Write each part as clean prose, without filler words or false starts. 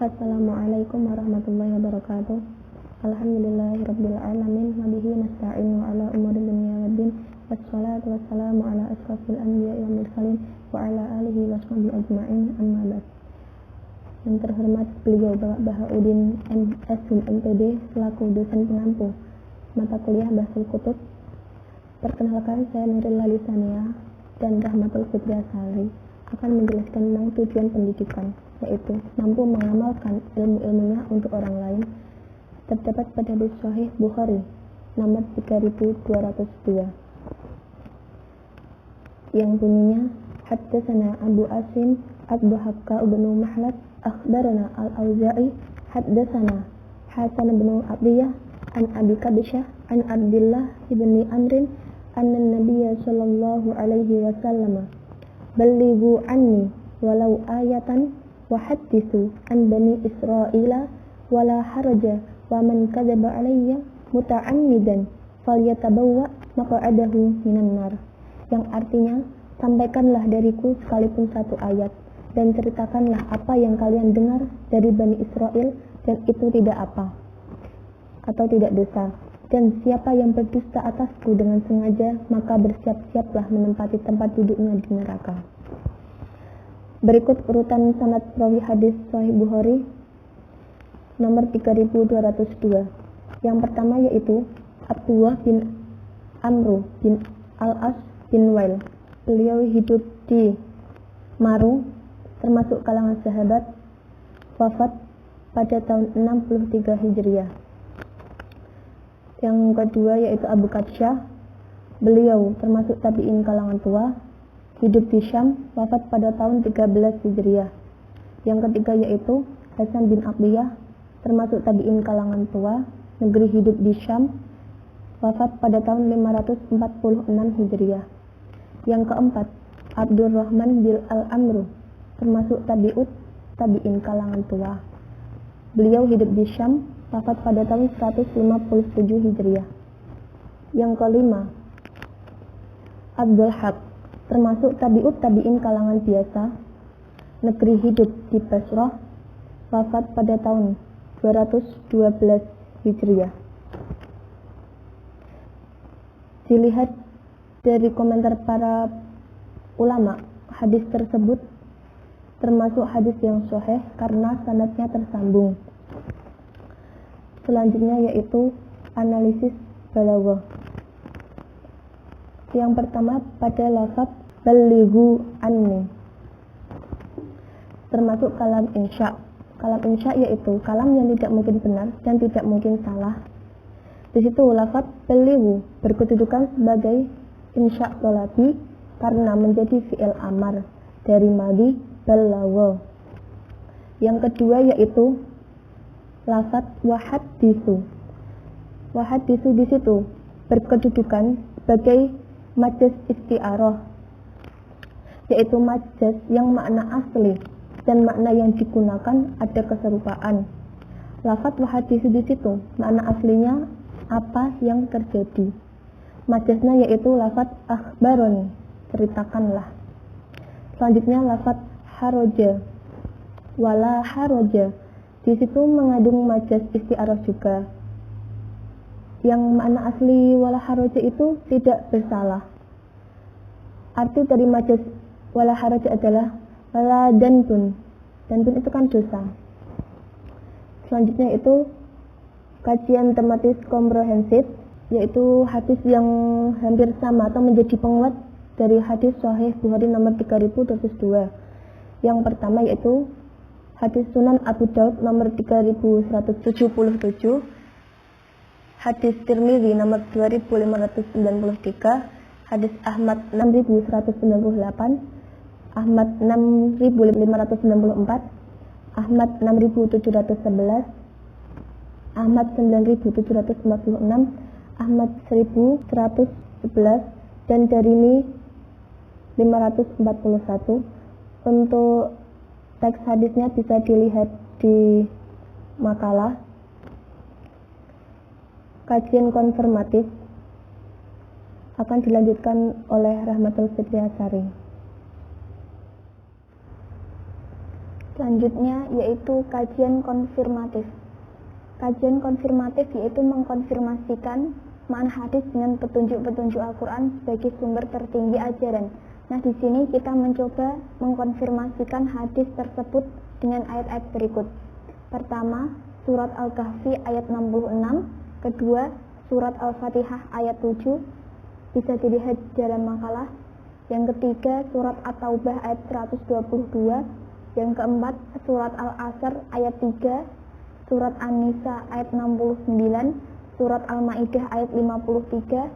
Assalamualaikum warahmatullahi wabarakatuh. Alhamdulillahirabbil alamin wa bihi nasta'inu ala umuri dunya waddin. Wassalatu wassalamu ala asrofil anbiya'i wal mursalin wa ala alihi wa sahbihi ajma'in, amma ba'd. Yang terhormat beliau Bapak Bahauddin MS MPD selaku dosen pengampu mata kuliah Bahsul Kutub. Perkenalkan, saya Nuril Lalisania dan Rahmatul Fitriah Sari akan menjelaskan tentang tujuan pendidikan, yaitu mampu mengamalkan ilmu-ilmunya untuk orang lain. Terdapat pada hadis Sahih Bukhari nomor 3202 yang bunyinya, haddatsana Abu Asim Ad-Dhahhak bin Makhlad akhbarana Al-Auza'i haddatsana Hasan bin Atiyah an Abi Kabsyah an Abdullah ibni Amrin anna Nabiyya sallallahu alaihi wasallam ballighu anni walau ayatan wa hadithu an bani Israila wala haraja wa man kadzaba alayya muta'ammidan falyatabawwa maq'adahu minan nar, yang artinya, sampaikanlah dariku sekalipun satu ayat dan ceritakanlah apa yang kalian dengar dari Bani Israel, dan itu tidak apa atau tidak dosa, dan siapa yang berdusta atasku dengan sengaja, maka bersiap-siaplah menempati tempat duduknya di neraka. Berikut urutan sanad perawi hadis Sahih Bukhari nomor 3202. Yang pertama yaitu Abdullah bin Amru bin Al-As bin Wail. Beliau hidup di Maru, termasuk kalangan sahabat, wafat pada tahun 63 Hijriah. Yang kedua yaitu Abu Kabsyah. Beliau termasuk tabi'in kalangan tua, hidup di Syam, wafat pada tahun 13 Hijriah. Yang ketiga yaitu Hasan bin Atiyah, termasuk tabi'in kalangan tua, negeri hidup di Syam, wafat pada tahun 546 Hijriah. Yang keempat, Abdurrahman bin Al-Amru, termasuk tabi'in kalangan tua. Beliau hidup di Syam, wafat pada tahun 157 Hijriah. Yang kelima, Abdul Haq, termasuk tabi'in kalangan biasa, negeri hidup di Basrah, wafat pada tahun 212 Hijriah. Dilihat dari komentar para ulama, hadis tersebut termasuk hadis yang sahih karena sanadnya tersambung. Selanjutnya yaitu analisis balaghah. Yang pertama pada lafaz ballighu anni, termasuk kalam insya. Kalam insya yaitu kalam yang tidak mungkin benar dan tidak mungkin salah. Di situ lafaz ballighu berkedudukan sebagai insya thalabi karena menjadi fi'il amar dari madhi balagha. Yang kedua yaitu lafaz wahaditsu. Wahaditsu di situ berkedudukan sebagai majaz isti'arah, yaitu majaz yang makna asli dan makna yang digunakan ada keserupaan. Lafaz wahaditsu di situ makna aslinya apa yang terjadi. Majaznya yaitu lafaz akhbaroni, ceritakanlah. Selanjutnya lafaz haraja, wala haraja. Di situ mengandung majaz isti'arah juga. Yang makna asli wala haraja itu tidak bersalah. Arti dari majaz wala haraja adalah wala danbun. Danbun itu kan dosa. Selanjutnya itu kajian tematis komprehensif, yaitu hadis yang hampir sama atau menjadi penguat dari hadis Sahih Bukhari nomor 3202. Yang pertama yaitu hadis Sunan Abu Daud nomor 3177, hadis Tirmidzi nomor 2593, hadis Ahmad 6198, Ahmad 6594, Ahmad 6711, Ahmad 9746, Ahmad 1111, dan Darimi 541. Untuk teks hadisnya bisa dilihat di makalah. Kajian konfirmatif akan dilanjutkan oleh Rahmatul Fitriah Sari. Selanjutnya yaitu kajian konfirmatif. Kajian konfirmatif yaitu mengkonfirmasikan makna hadis dengan petunjuk-petunjuk Al-Quran sebagai sumber tertinggi ajaran. Nah, di sini kita mencoba mengkonfirmasikan hadis tersebut dengan ayat-ayat berikut. Pertama, surat Al-Kahfi ayat 66. Kedua, surat Al-Fatihah ayat 7. Bisa dilihat dalam makalah. Yang ketiga, surat At-Taubah ayat 122. Yang keempat, surat Al-Asr ayat 3, surat An-Nisa ayat 69, surat Al-Maidah ayat 53,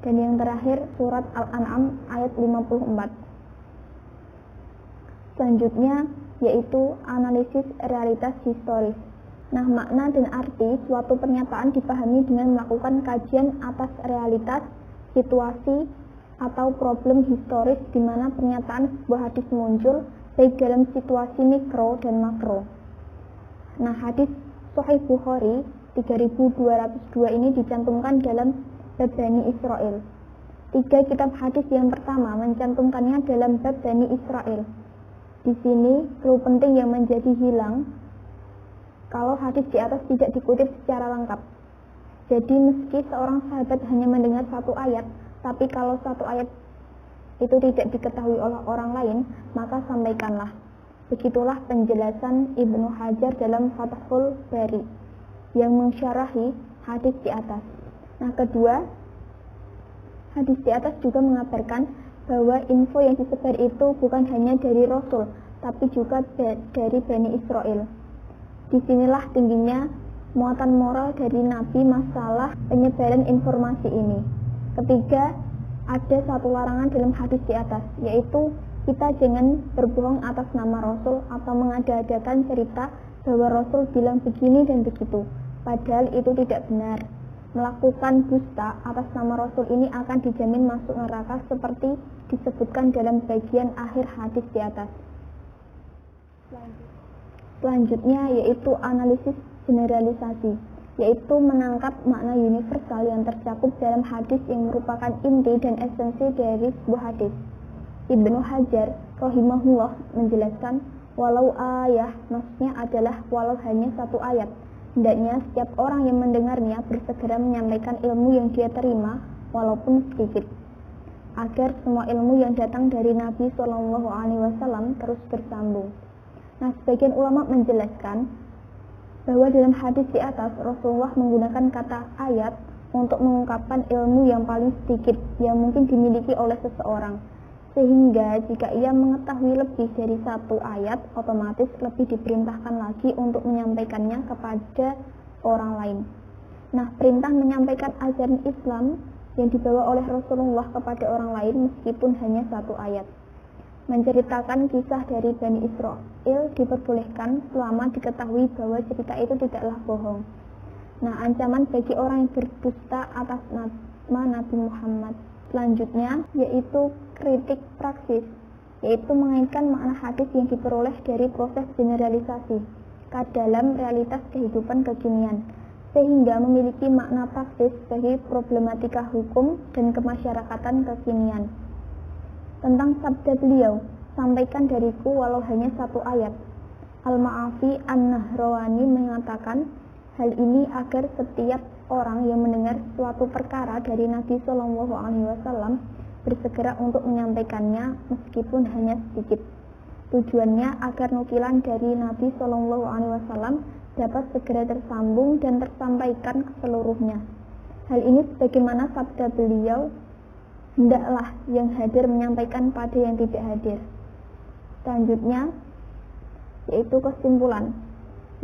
dan yang terakhir surat Al-An'am ayat 54. Selanjutnya yaitu analisis realitas historis. Nah, makna dan arti suatu pernyataan dipahami dengan melakukan kajian atas realitas, situasi, atau problem historis di mana pernyataan sebuah hadis muncul baik dalam situasi mikro dan makro. Nah, hadis Sahih Bukhari 3202 ini dicantumkan dalam bab Bani Israel. 3 kitab hadis yang pertama mencantumkannya dalam bab Bani Israel. Di sini clue penting yang menjadi hilang kalau hadis di atas tidak dikutip secara lengkap. Jadi meski seorang sahabat hanya mendengar satu ayat, tapi kalau satu ayat itu tidak diketahui oleh orang lain, maka sampaikanlah. Begitulah penjelasan Ibnu Hajar dalam Fathul Bari yang mensyarahi hadis di atas. Nah, kedua, hadis di atas juga mengabarkan bahwa info yang disebar itu bukan hanya dari Rasul, tapi juga dari Bani Israel. Disinilah tingginya muatan moral dari Nabi masalah penyebaran informasi ini. Ketiga, ada satu larangan dalam hadis di atas, yaitu kita jangan berbohong atas nama Rasul atau mengada-adakan cerita bahwa Rasul bilang begini dan begitu, padahal itu tidak benar. Melakukan dusta atas nama Rasul ini akan dijamin masuk neraka seperti disebutkan dalam bagian akhir hadis di atas. Selanjutnya yaitu analisis generalisasi, yaitu menangkap makna universal yang tercakup dalam hadis yang merupakan inti dan esensi dari sebuah hadis. Ibnu Hajar rahimahullah menjelaskan, walau ayah maksudnya adalah walau hanya satu ayat. Hendaknya setiap orang yang mendengarnya bersegera menyampaikan ilmu yang dia terima walaupun sedikit, agar semua ilmu yang datang dari Nabi SAW terus bersambung. Nah, sebagian ulama menjelaskan bahwa dalam hadis di atas Rasulullah menggunakan kata ayat untuk mengungkapkan ilmu yang paling sedikit yang mungkin dimiliki oleh seseorang, sehingga jika ia mengetahui lebih dari satu ayat, otomatis lebih diperintahkan lagi untuk menyampaikannya kepada orang lain. Nah, perintah menyampaikan ajaran Islam yang dibawa oleh Rasulullah kepada orang lain meskipun hanya satu ayat. Menceritakan kisah dari Bani Israel diperbolehkan selama diketahui bahwa cerita itu tidaklah bohong. Nah, ancaman bagi orang yang berdusta atas nama Nabi Muhammad. Selanjutnya yaitu kritik praksis, yaitu mengaitkan makna hadis yang diperoleh dari proses generalisasi ke dalam realitas kehidupan kekinian, sehingga memiliki makna praktis bagi problematika hukum dan kemasyarakatan kekinian. Tentang sabda beliau, sampaikan dariku walau hanya satu ayat. Al-Ma'afi An-Nahrawani mengatakan hal ini agar setiap orang yang mendengar suatu perkara dari Nabi SAW bersegera untuk menyampaikannya meskipun hanya sedikit. Tujuannya agar nukilan dari Nabi SAW dapat segera tersambung dan tersampaikan ke seluruhnya. Hal ini sebagaimana sabda beliau, hendaklah yang hadir menyampaikan pada yang tidak hadir. Selanjutnya yaitu kesimpulan.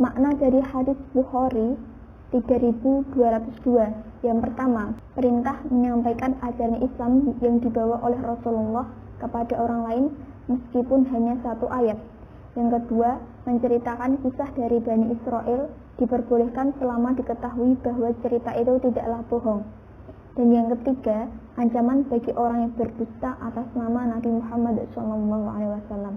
Makna dari hadis Bukhari 3202. Yang pertama, perintah menyampaikan ajaran Islam yang dibawa oleh Rasulullah kepada orang lain meskipun hanya satu ayat. Yang kedua, menceritakan kisah dari Bani Israel diperbolehkan selama diketahui bahwa cerita itu tidaklah bohong. Dan yang ketiga, ancaman bagi orang yang berdusta atas nama Nabi Muhammad SAW.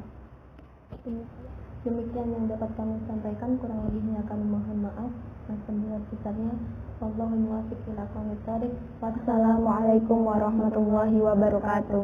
Demikian yang dapat kami sampaikan, kurang lebihnya kami mohon maaf. Sebesar-besarnya, Wallahul muwaffiq ila aqwamit thoriq. Wassalamualaikum warahmatullahi wabarakatuh.